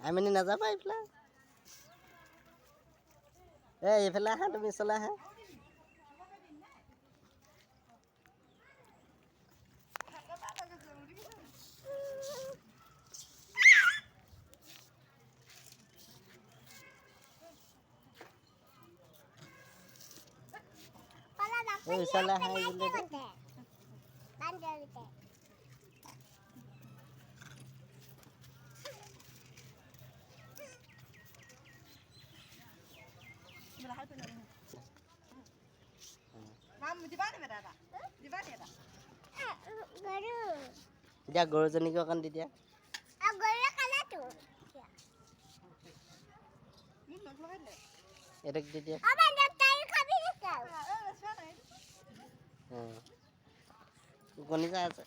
আইমানি নাযাবা এইফালে এইফালে আহা তুমি চলে আহা চলে আহা দিয়া গৰুজনীকে অকণ দি দিয়া এইটোক দি দিয়া কণী আছে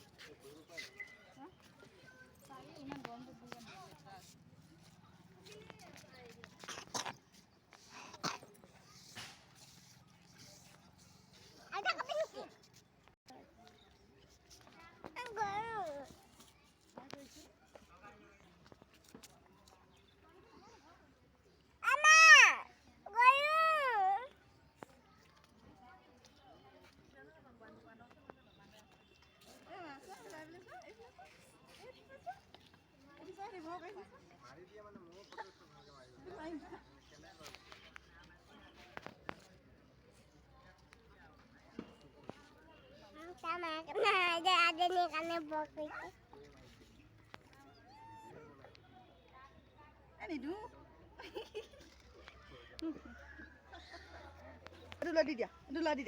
di dia.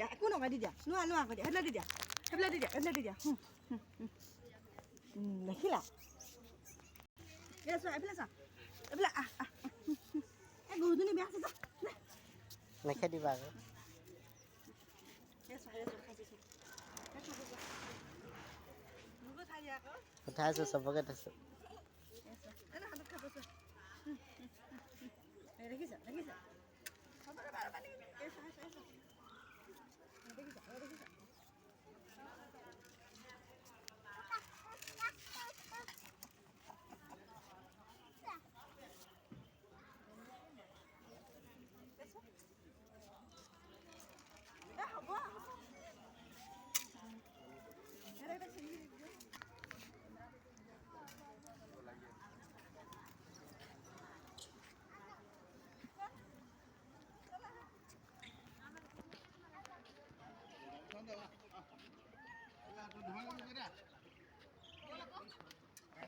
Aku nak di dia. Nuah aku dia. Di dia. Di dia. Lagi lah. Ya, so, apa guru tu ni biasa tak? Nak di bawah. Ya, so, kasih so. Muka tadi aku. Udah so, sebab kita so. Enak ada apa so? Lagi so. Apa ni? Ya, so. Lagi so.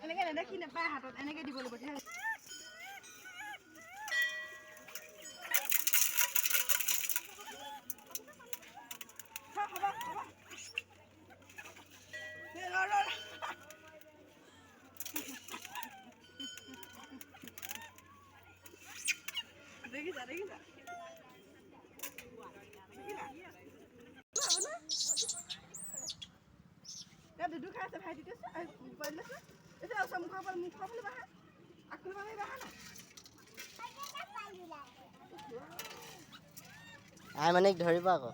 এনেকে নেদেখি নাপায় হাতত এনেকে দিব লাগিব ঠিক আছে দেখিছা Duduk kan sampai di desa, balas. Itu asal muka apa bahas? Aku lebih bahas na. Ai manik dhariba ko.